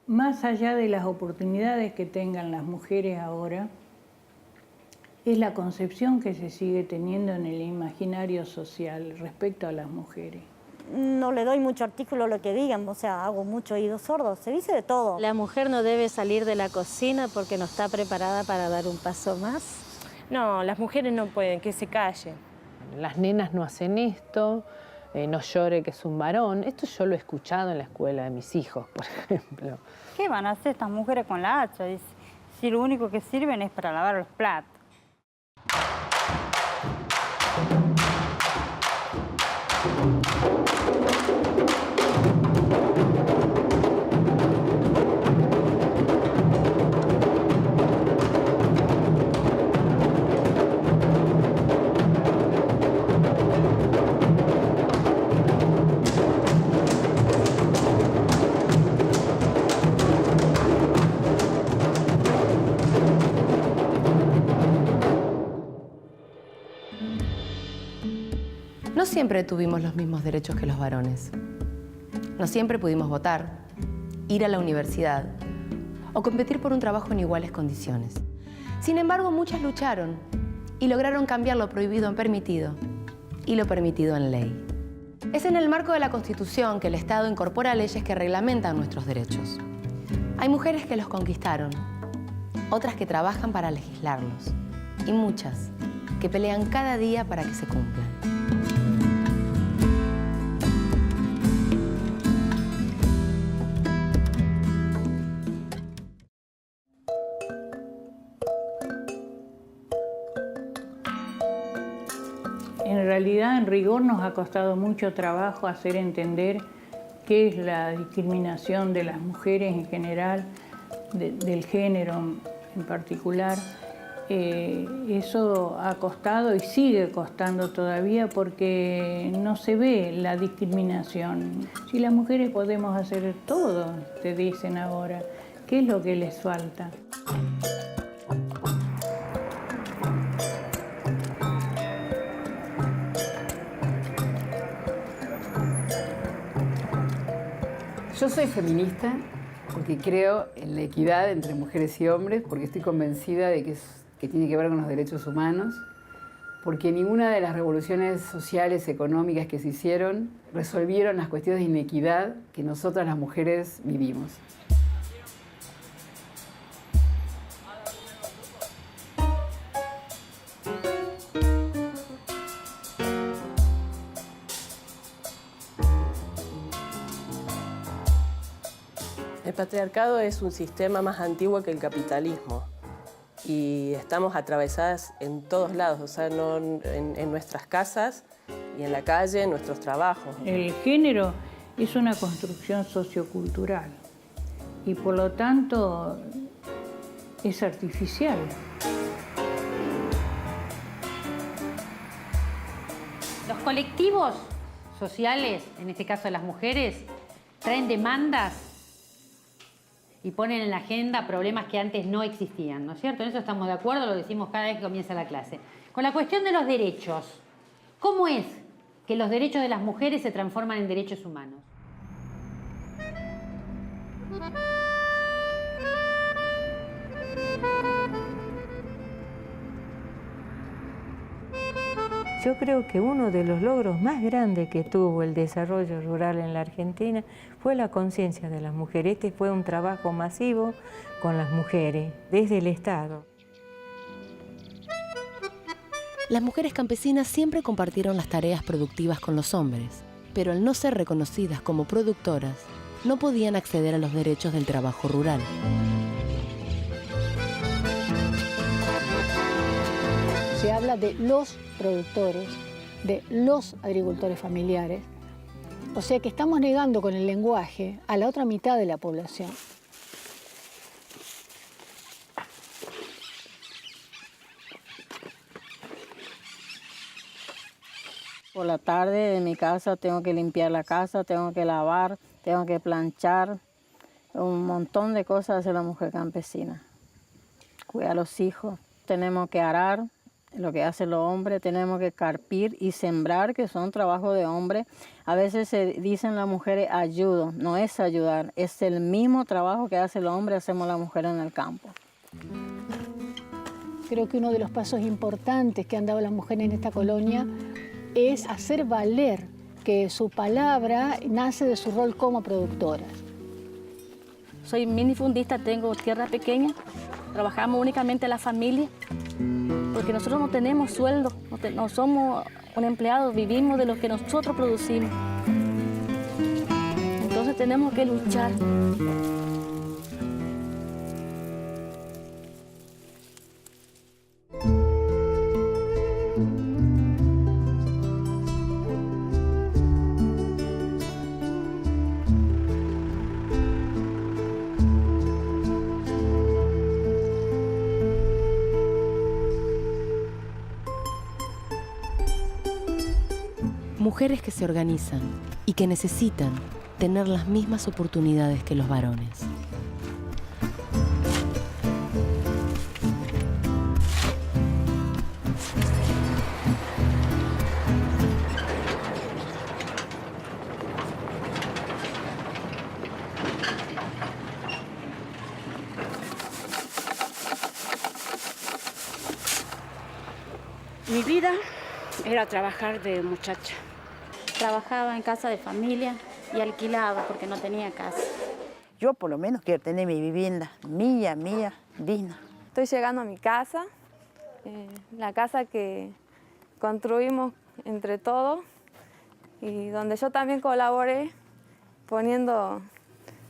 más allá de las oportunidades que tengan las mujeres ahora, es la concepción que se sigue teniendo en el imaginario social respecto a las mujeres. No le doy mucho artículo a lo que digan, o sea, hago mucho oídos sordos, se dice de todo. La mujer no debe salir de la cocina porque no está preparada para dar un paso más. No, las mujeres no pueden, que se callen. Las nenas no hacen esto, no llore que es un varón. Esto yo lo he escuchado en la escuela de mis hijos, por ejemplo. ¿Qué van a hacer estas mujeres con la hacha? Si lo único que sirven es para lavar los platos. No siempre tuvimos los mismos derechos que los varones. No siempre pudimos votar, ir a la universidad o competir por un trabajo en iguales condiciones. Sin embargo, muchas lucharon y lograron cambiar lo prohibido en permitido y lo permitido en ley. Es en el marco de la Constitución que el Estado incorpora leyes que reglamentan nuestros derechos. Hay mujeres que los conquistaron, otras que trabajan para legislarlos y muchas que pelean cada día para que se cumplan. En realidad, en rigor, nos ha costado mucho trabajo hacer entender qué es la discriminación de las mujeres en general, del género en particular. Eso ha costado y sigue costando todavía porque no se ve la discriminación. Si las mujeres podemos hacer todo, te dicen ahora, ¿qué es lo que les falta? Yo soy feminista porque creo en la equidad entre mujeres y hombres, porque estoy convencida de que tiene que ver con los derechos humanos, porque ninguna de las revoluciones sociales, económicas que se hicieron resolvieron las cuestiones de inequidad que nosotras las mujeres vivimos. El patriarcado es un sistema más antiguo que el capitalismo y estamos atravesadas en todos lados, o sea, no en nuestras casas y en la calle, en nuestros trabajos. El género es una construcción sociocultural y por lo tanto es artificial. Los colectivos sociales, en este caso las mujeres, traen demandas y ponen en la agenda problemas que antes no existían, ¿no es cierto? En eso estamos de acuerdo, lo decimos cada vez que comienza la clase. Con la cuestión de los derechos, ¿cómo es que los derechos de las mujeres se transforman en derechos humanos? Yo creo que uno de los logros más grandes que tuvo el desarrollo rural en la Argentina fue la conciencia de las mujeres. Este fue un trabajo masivo con las mujeres, desde el Estado. Las mujeres campesinas siempre compartieron las tareas productivas con los hombres, pero al no ser reconocidas como productoras, no podían acceder a los derechos del trabajo rural. Se habla de los productores, de los agricultores familiares. O sea que estamos negando con el lenguaje a la otra mitad de la población. Por la tarde en mi casa tengo que limpiar la casa, tengo que lavar, tengo que planchar. Un montón de cosas hace la mujer campesina. Cuida a los hijos, tenemos que arar, lo que hacen los hombres, tenemos que carpir y sembrar, que son trabajos de hombres. A veces se dicen las mujeres ayudo, no es ayudar, es el mismo trabajo que hace el hombre, hacemos las mujeres en el campo. Creo que uno de los pasos importantes que han dado las mujeres en esta colonia es hacer valer que su palabra nace de su rol como productoras. Soy minifundista, tengo tierra pequeña, trabajamos únicamente la familia, porque nosotros no tenemos sueldo, no somos un empleado, vivimos de lo que nosotros producimos. Entonces tenemos que luchar. Mujeres que se organizan y que necesitan tener las mismas oportunidades que los varones. Mi vida era trabajar de muchacha. Trabajaba en casa de familia y alquilaba porque no tenía casa. Yo por lo menos quiero tener mi vivienda mía, digna. Estoy llegando a mi casa, la casa que construimos entre todos y donde yo también colaboré poniendo,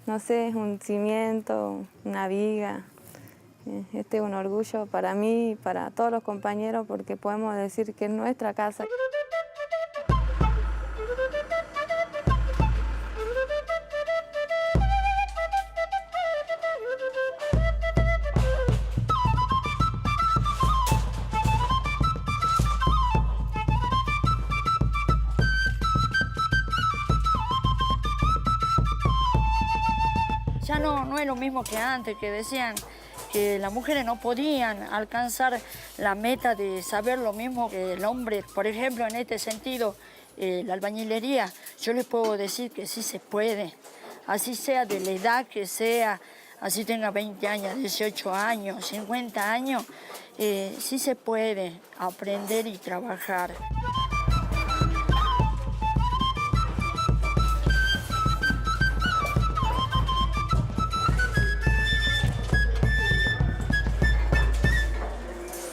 no sé, un cimiento, una viga. Este es un orgullo para mí y para todos los compañeros porque podemos decir que es nuestra casa. Ya no es lo mismo que antes, que decían que las mujeres no podían alcanzar la meta de saber lo mismo que el hombre. Por ejemplo, en este sentido, la albañilería, yo les puedo decir que sí se puede, así sea de la edad que sea, así tenga 20 años, 18 años, 50 años, sí se puede aprender y trabajar.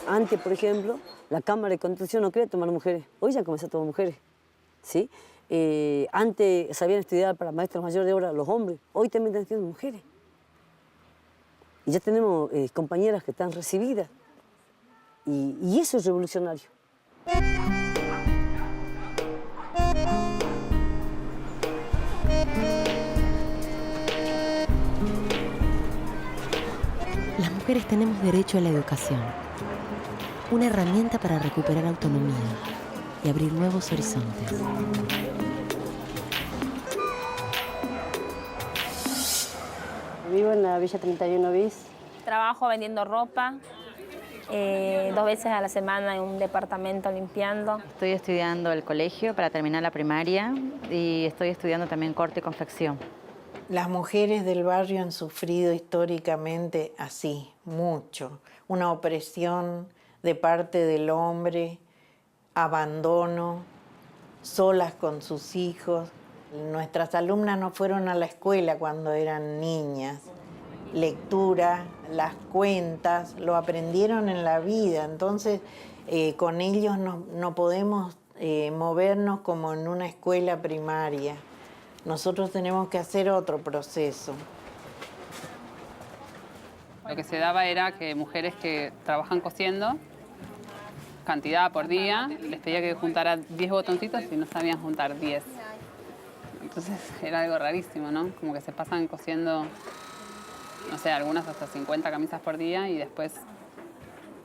Antes, por ejemplo, la Cámara de Construcción no quería tomar mujeres. Hoy ya comenzó a tomar mujeres. ¿Sí? Antes sabían estudiar para maestros mayores de obra los hombres. Hoy también están estudiando mujeres. Y ya tenemos compañeras que están recibidas. Y eso es revolucionario. Las mujeres tenemos derecho a la educación. Una herramienta para recuperar autonomía y abrir nuevos horizontes. Vivo en la Villa 31 bis. Trabajo vendiendo ropa, 2 veces a la semana en un departamento limpiando. Estoy estudiando el colegio para terminar la primaria y estoy estudiando también corte y confección. Las mujeres del barrio han sufrido históricamente así, mucho. Una opresión de parte del hombre, abandono, solas con sus hijos. Nuestras alumnas no fueron a la escuela cuando eran niñas. Lectura, las cuentas, lo aprendieron en la vida. Entonces, con ellos no podemos movernos como en una escuela primaria. Nosotros tenemos que hacer otro proceso. Lo que se daba era que mujeres que trabajan cosiendo, cantidad por día, les pedía que juntaran 10 botoncitos y no sabían juntar 10. Entonces era algo rarísimo, ¿no? Como que se pasan cosiendo, no sé, algunas hasta 50 camisas por día y después,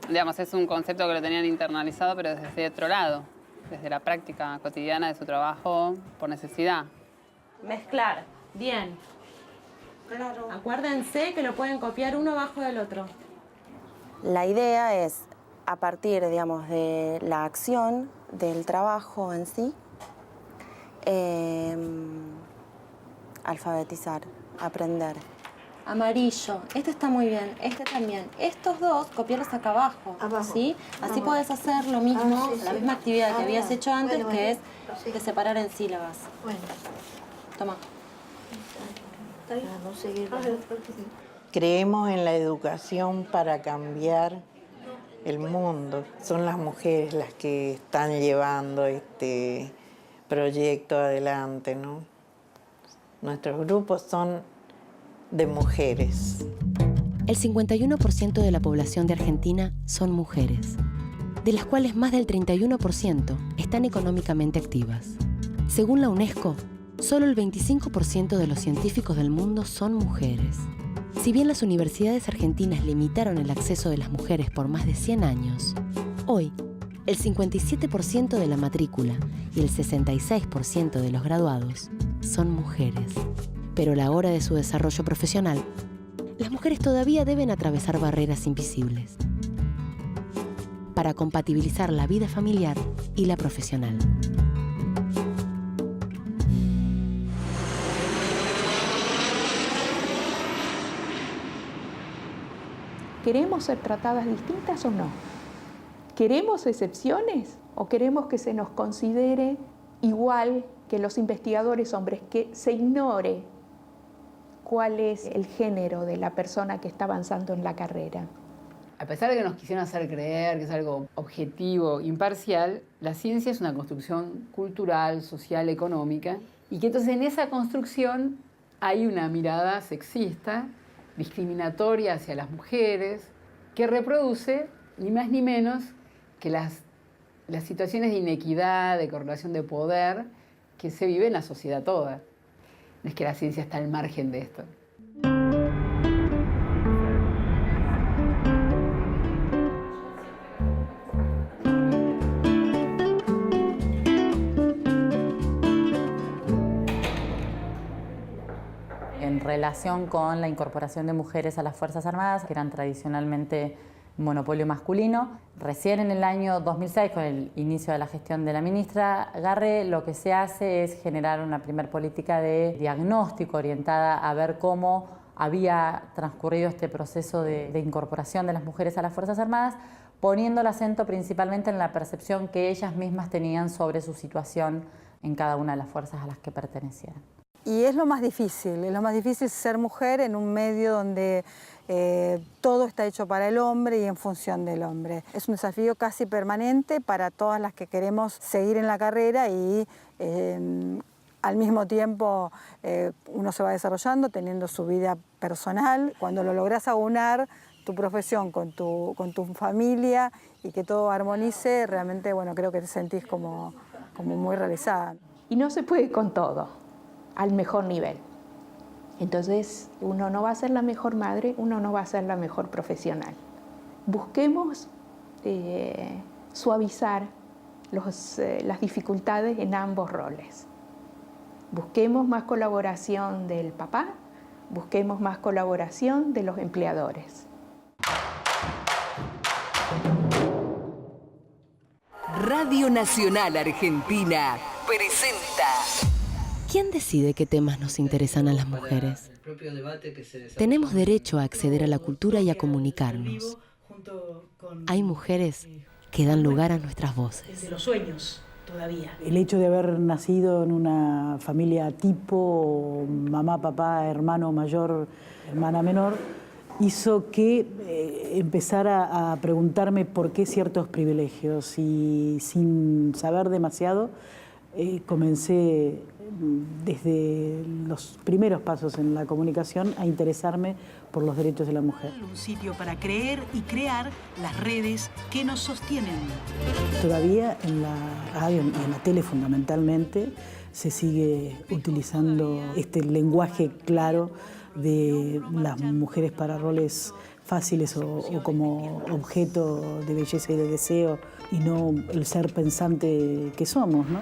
digamos, es un concepto que lo tenían internalizado, pero desde otro lado, desde la práctica cotidiana de su trabajo por necesidad. Mezclar, bien. Claro. Acuérdense que lo pueden copiar uno abajo del otro. La idea es a partir, digamos, de la acción, del trabajo en sí, alfabetizar, aprender. Amarillo, este está muy bien, este también. Estos dos, copiarlos acá abajo, ¿sí? Así podés hacer lo mismo, la misma actividad que habías hecho antes, que es de separar en sílabas. Bueno. Toma. Creemos en la educación para cambiar el mundo. Son las mujeres las que están llevando este proyecto adelante, ¿no? Nuestros grupos son de mujeres. El 51% de la población de Argentina son mujeres, de las cuales más del 31% están económicamente activas. Según la UNESCO, solo el 25% de los científicos del mundo son mujeres. Si bien las universidades argentinas limitaron el acceso de las mujeres por más de 100 años, hoy el 57% de la matrícula y el 66% de los graduados son mujeres. Pero a la hora de su desarrollo profesional, las mujeres todavía deben atravesar barreras invisibles para compatibilizar la vida familiar y la profesional. ¿Queremos ser tratadas distintas o no? ¿Queremos excepciones o queremos que se nos considere igual que los investigadores hombres, que se ignore cuál es el género de la persona que está avanzando en la carrera? A pesar de que nos quisieron hacer creer que es algo objetivo, imparcial, la ciencia es una construcción cultural, social, económica, y que entonces en esa construcción hay una mirada sexista, discriminatoria hacia las mujeres, que reproduce ni más ni menos que las situaciones de inequidad, de correlación de poder que se vive en la sociedad toda. No es que la ciencia está al margen de esto. En relación con la incorporación de mujeres a las Fuerzas Armadas, que eran tradicionalmente monopolio masculino, recién en el año 2006, con el inicio de la gestión de la ministra Garre, lo que se hace es generar una primer política de diagnóstico orientada a ver cómo había transcurrido este proceso de incorporación de las mujeres a las Fuerzas Armadas, poniendo el acento principalmente en la percepción que ellas mismas tenían sobre su situación en cada una de las fuerzas a las que pertenecían. Y es lo más difícil ser mujer en un medio donde todo está hecho para el hombre y en función del hombre. Es un desafío casi permanente para todas las que queremos seguir en la carrera y al mismo tiempo uno se va desarrollando, teniendo su vida personal. Cuando lo logras aunar tu profesión con tu familia y que todo armonice, realmente bueno, creo que te sentís como muy realizada. Y no se puede con todo al mejor nivel. Entonces, uno no va a ser la mejor madre, uno no va a ser la mejor profesional. Busquemos suavizar las dificultades en ambos roles. Busquemos más colaboración del papá, busquemos más colaboración de los empleadores. Radio Nacional Argentina presenta. ¿Quién decide qué temas nos interesan a las mujeres? Tenemos derecho a acceder a la cultura y a comunicarnos. Hay mujeres que dan lugar a nuestras voces. Desde los sueños, todavía. El hecho de haber nacido en una familia tipo, mamá, papá, hermano mayor, hermana menor, hizo que empezara a preguntarme por qué ciertos privilegios. Y sin saber demasiado, comencé desde los primeros pasos en la comunicación a interesarme por los derechos de la mujer. Un sitio para creer y crear las redes que nos sostienen. Todavía en la radio y en la tele fundamentalmente se sigue utilizando este lenguaje claro de las mujeres para roles fáciles o como objeto de belleza y de deseo y no el ser pensante que somos, ¿no?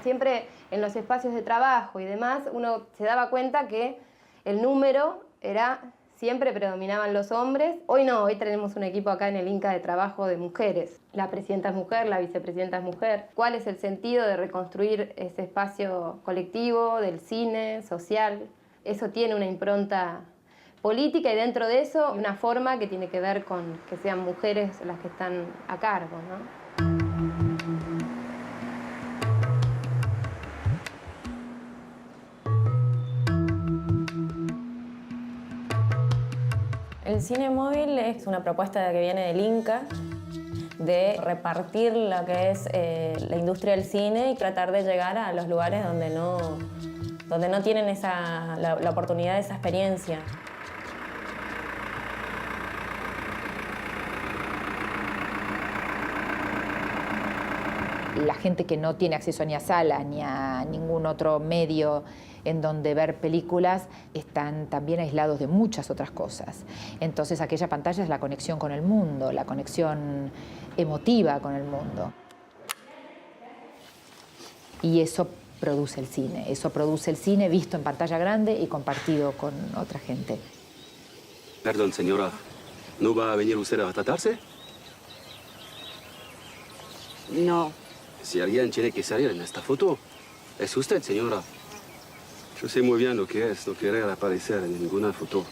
siempre en los espacios de trabajo y demás, uno se daba cuenta que el número era, siempre predominaban los hombres. Hoy no, hoy tenemos un equipo acá en el INCA de trabajo de mujeres. La presidenta es mujer, la vicepresidenta es mujer. ¿Cuál es el sentido de reconstruir ese espacio colectivo, del cine, social? Eso tiene una impronta política y dentro de eso una forma que tiene que ver con que sean mujeres las que están a cargo, ¿no? El cine móvil es una propuesta que viene del INCA de repartir lo que es la industria del cine y tratar de llegar a los lugares donde no tienen la oportunidad de esa experiencia. La gente que no tiene acceso ni a sala ni a ningún otro medio en donde ver películas están también aislados de muchas otras cosas. Entonces aquella pantalla es la conexión con el mundo, la conexión emotiva con el mundo. Y eso produce el cine visto en pantalla grande y compartido con otra gente. Perdón, señora, ¿no va a venir usted a tratarse? No. Si alguien tiene que salir en esta foto, es usted, señora. Yo sé muy bien lo que es no querer aparecer en ninguna foto.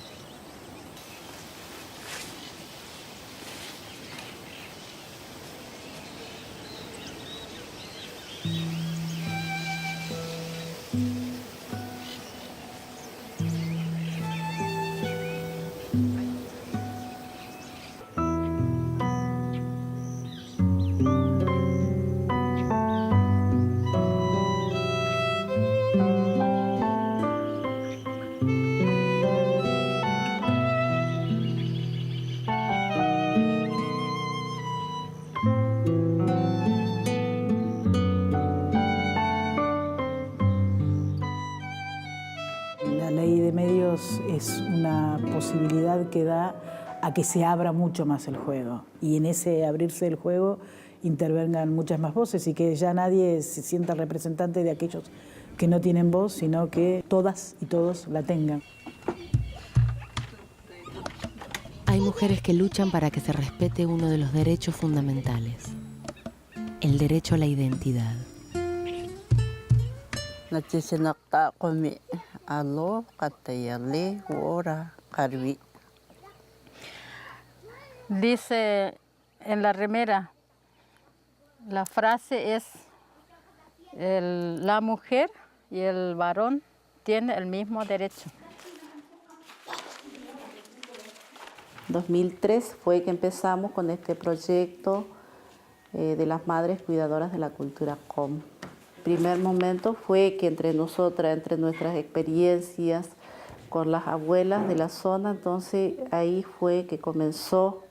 Es una posibilidad que da a que se abra mucho más el juego y en ese abrirse el juego intervengan muchas más voces y que ya nadie se sienta representante de aquellos que no tienen voz, sino que todas y todos la tengan. Hay mujeres que luchan para que se respete uno de los derechos fundamentales, el derecho a la identidad. Dice en la remera, la frase es, la mujer y el varón tienen el mismo derecho. 2003 fue que empezamos con este proyecto de las Madres Cuidadoras de la Cultura COM. El primer momento fue que entre nosotras, entre nuestras experiencias con las abuelas de la zona, entonces ahí fue que comenzó,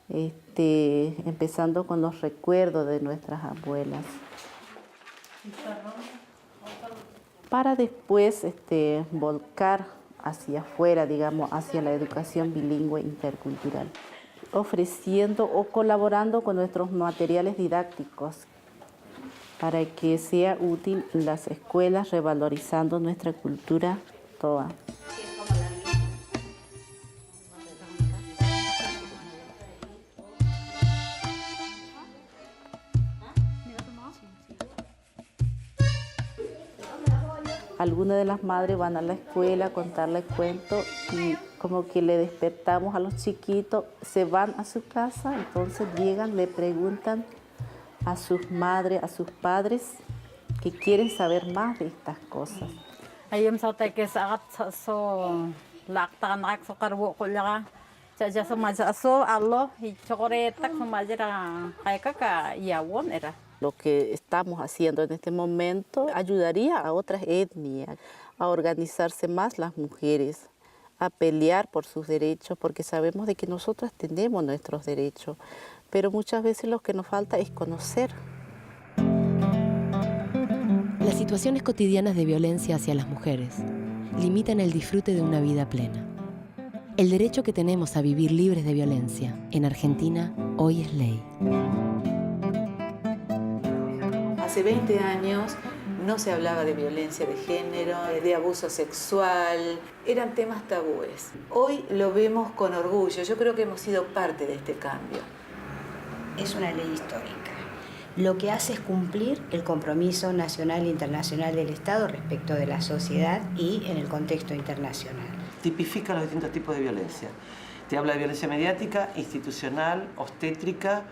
empezando con los recuerdos de nuestras abuelas. Para después volcar hacia afuera, digamos, hacia la educación bilingüe intercultural, ofreciendo o colaborando con nuestros materiales didácticos para que sea útil en las escuelas, revalorizando nuestra cultura toda. Algunas de las madres van a la escuela a contarles cuentos y como que le despertamos a los chiquitos, se van a su casa, entonces llegan, le preguntan a sus madres, a sus padres, que quieren saber más de estas cosas. Lo que estamos haciendo en este momento ayudaría a otras etnias a organizarse más las mujeres, a pelear por sus derechos, porque sabemos de que nosotras tenemos nuestros derechos, pero muchas veces lo que nos falta es conocer. Las situaciones cotidianas de violencia hacia las mujeres limitan el disfrute de una vida plena. El derecho que tenemos a vivir libres de violencia en Argentina hoy es ley. Hace 20 años no se hablaba de violencia de género, de abuso sexual, eran temas tabúes. Hoy lo vemos con orgullo, yo creo que hemos sido parte de este cambio. Es una ley histórica. Lo que hace es cumplir el compromiso nacional e internacional del Estado respecto de la sociedad y en el contexto internacional. Tipifica los distintos tipos de violencia. Te habla de violencia mediática, institucional, obstétrica,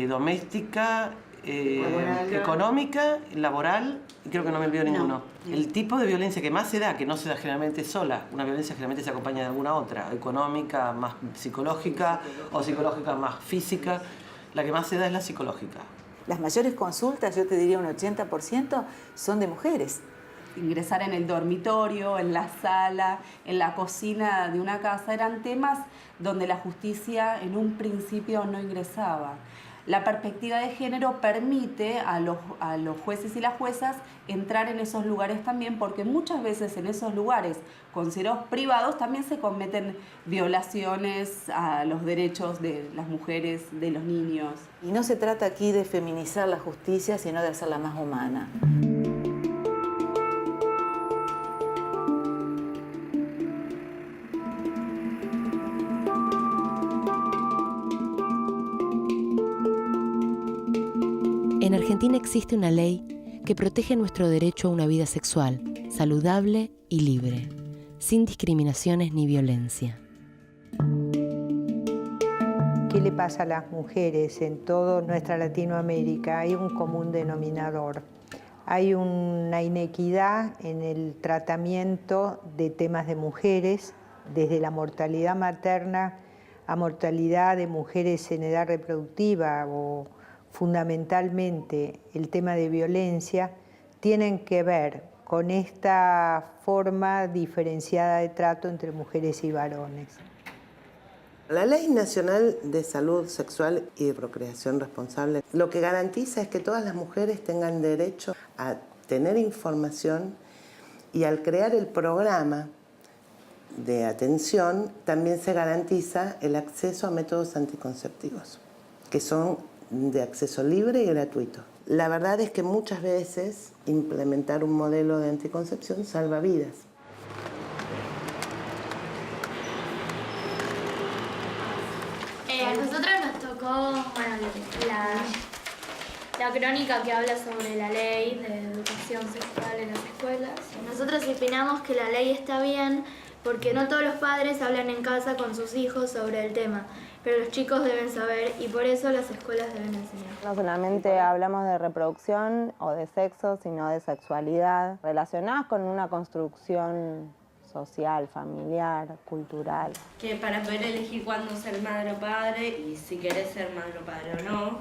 doméstica, económica, laboral, y creo que no me olvido ninguno. El tipo de violencia que más se da, que no se da generalmente sola, una violencia generalmente se acompaña de alguna otra, económica más psicológica o psicológica más física, la que más se da es la psicológica. Las mayores consultas, yo te diría un 80%, son de mujeres. Ingresar en el dormitorio, en la sala, en la cocina de una casa, eran temas donde la justicia en un principio no ingresaba. La perspectiva de género permite a los jueces y las juezas entrar en esos lugares también, porque muchas veces en esos lugares considerados privados también se cometen violaciones a los derechos de las mujeres, de los niños. Y no se trata aquí de feminizar la justicia, sino de hacerla más humana. En Argentina existe una ley que protege nuestro derecho a una vida sexual, saludable y libre, sin discriminaciones ni violencia. ¿Qué le pasa a las mujeres en toda nuestra Latinoamérica? Hay un común denominador. Hay una inequidad en el tratamiento de temas de mujeres, desde la mortalidad materna a mortalidad de mujeres en edad reproductiva o fundamentalmente el tema de violencia, tienen que ver con esta forma diferenciada de trato entre mujeres y varones. La Ley Nacional de Salud Sexual y de Procreación Responsable lo que garantiza es que todas las mujeres tengan derecho a tener información, y al crear el programa de atención también se garantiza el acceso a métodos anticonceptivos, que son de acceso libre y gratuito. La verdad es que muchas veces implementar un modelo de anticoncepción salva vidas. A nosotros nos tocó la crónica que habla sobre la ley de educación sexual en las escuelas. Nosotros opinamos que la ley está bien porque no todos los padres hablan en casa con sus hijos sobre el tema, pero los chicos deben saber y por eso las escuelas deben enseñar. No solamente hablamos de reproducción o de sexo, sino de sexualidad, relacionadas con una construcción social, familiar, cultural. Que para poder elegir cuándo ser madre o padre y si querés ser madre o padre o no,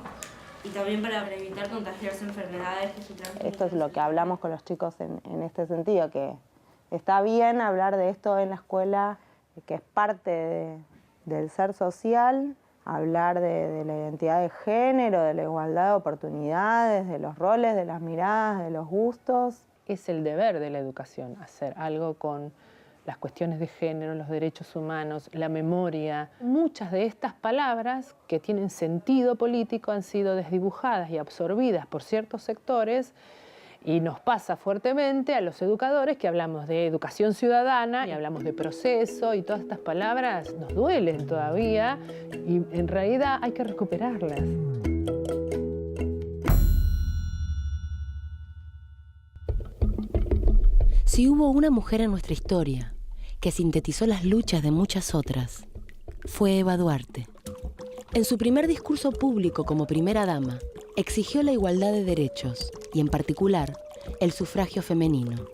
y también para evitar contagiarse enfermedades que se transmiten. Esto es lo que hablamos con los chicos en este sentido, que está bien hablar de esto en la escuela, que es parte del ser social, hablar de la identidad de género, de la igualdad de oportunidades, de los roles, de las miradas, de los gustos. Es el deber de la educación, hacer algo con las cuestiones de género, los derechos humanos, la memoria. Muchas de estas palabras que tienen sentido político han sido desdibujadas y absorbidas por ciertos sectores, y nos pasa fuertemente a los educadores que hablamos de educación ciudadana y hablamos de proceso, y todas estas palabras nos duelen todavía y en realidad hay que recuperarlas. Si hubo una mujer en nuestra historia que sintetizó las luchas de muchas otras, fue Eva Duarte. En su primer discurso público como primera dama, exigió la igualdad de derechos y, en particular, el sufragio femenino,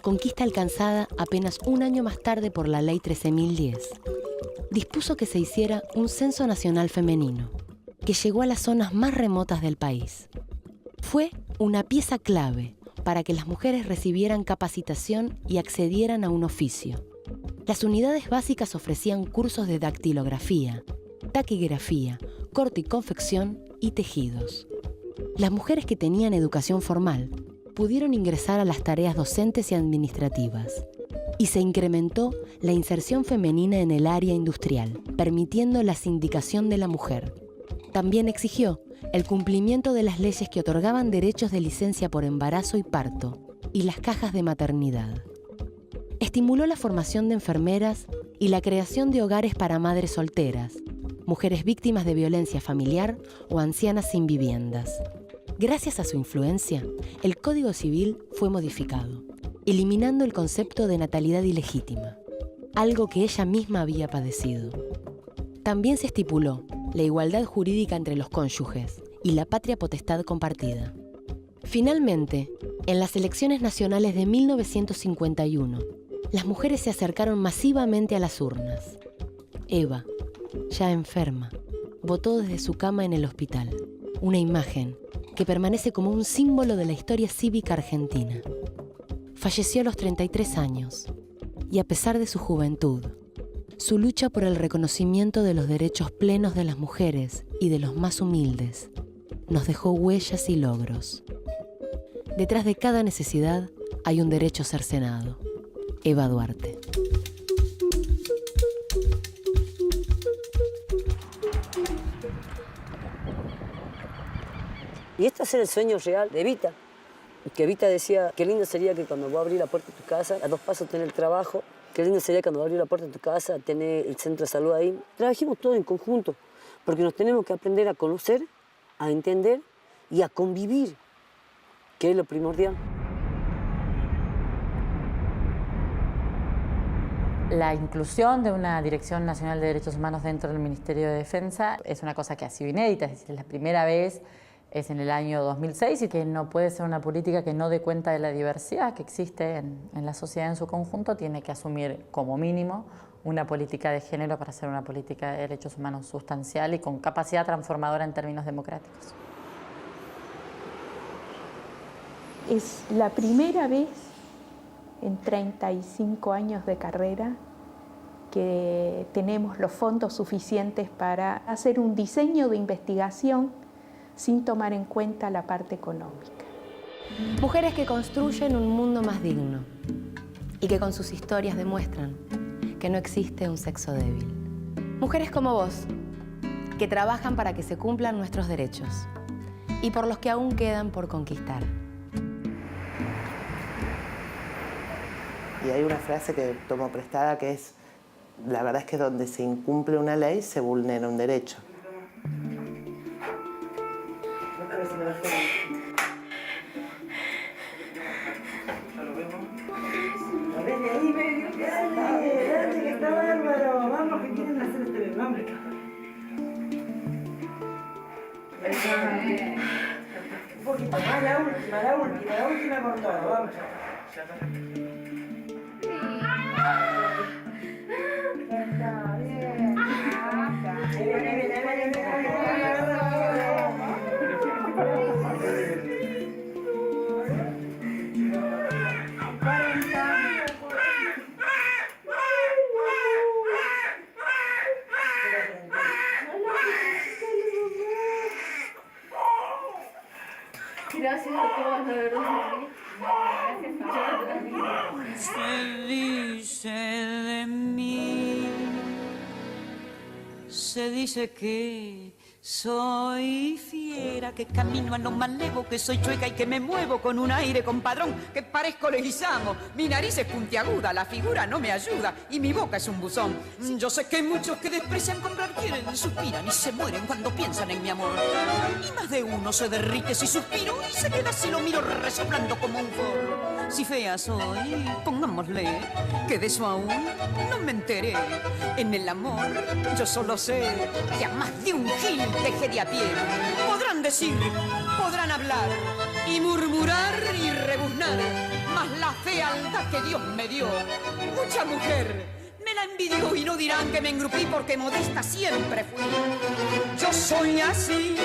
conquista alcanzada apenas un año más tarde por la Ley 13.010. Dispuso que se hiciera un censo nacional femenino, que llegó a las zonas más remotas del país. Fue una pieza clave para que las mujeres recibieran capacitación y accedieran a un oficio. Las unidades básicas ofrecían cursos de dactilografía, taquigrafía, corte y confección y tejidos. Las mujeres que tenían educación formal pudieron ingresar a las tareas docentes y administrativas, y se incrementó la inserción femenina en el área industrial, permitiendo la sindicación de la mujer. También exigió el cumplimiento de las leyes que otorgaban derechos de licencia por embarazo y parto y las cajas de maternidad. Estimuló la formación de enfermeras y la creación de hogares para madres solteras, mujeres víctimas de violencia familiar o ancianas sin viviendas. Gracias a su influencia, el Código Civil fue modificado, eliminando el concepto de natalidad ilegítima, algo que ella misma había padecido. También se estipuló la igualdad jurídica entre los cónyuges y la patria potestad compartida. Finalmente, en las elecciones nacionales de 1951, las mujeres se acercaron masivamente a las urnas. Eva, ya enferma, votó desde su cama en el hospital, una imagen que permanece como un símbolo de la historia cívica argentina. Falleció a los 33 años y a pesar de su juventud, su lucha por el reconocimiento de los derechos plenos de las mujeres y de los más humildes nos dejó huellas y logros. Detrás de cada necesidad hay un derecho cercenado. Eva Duarte. Y este es el sueño real de Evita. Que Evita decía, qué lindo sería que cuando voy a abrir la puerta de tu casa, a 2 pasos tener el trabajo. Qué lindo sería cuando voy a abrir la puerta de tu casa, tener el centro de salud ahí. Trabajemos todos en conjunto, porque nos tenemos que aprender a conocer, a entender y a convivir, que es lo primordial. La inclusión de una Dirección Nacional de Derechos Humanos dentro del Ministerio de Defensa es una cosa que ha sido inédita, es decir, es la primera vez, es en el año 2006 y que no puede ser una política que no dé cuenta de la diversidad que existe en la sociedad en su conjunto, tiene que asumir como mínimo una política de género para hacer una política de derechos humanos sustancial y con capacidad transformadora en términos democráticos. Es la primera vez en 35 años de carrera que tenemos los fondos suficientes para hacer un diseño de investigación sin tomar en cuenta la parte económica. Mujeres que construyen un mundo más digno y que con sus historias demuestran que no existe un sexo débil. Mujeres como vos, que trabajan para que se cumplan nuestros derechos y por los que aún quedan por conquistar. Y hay una frase que tomo prestada que es, la verdad es que donde se incumple una ley se vulnera un derecho. Dale, que está bárbaro. Vamos, que quieren hacer este nombre. Un poquito más, la última con todo, vamos. Gracias a todos, la verdad. Se dice de mí, se dice que soy fiera, que camino a lo malevo, que soy chueca y que me muevo con un aire compadrón, que parezco Leguizamo. Mi nariz es puntiaguda, la figura no me ayuda y mi boca es un buzón. Yo sé que hay muchos que desprecian comprar, quieren, suspiran y se mueren cuando piensan en mi amor. Y más de uno se derrite si suspiro y se queda si lo miro resoplando como un forro. Si fea soy, pongámosle que de eso aún no me enteré. En el amor yo solo sé que a más de un gil dejé de a pie. Podrán decir, podrán hablar y murmurar y rebuznar, mas la fealdad que Dios me dio, mucha mujer me la envidió y no dirán que me engrupí porque modesta siempre fui. Yo soy así,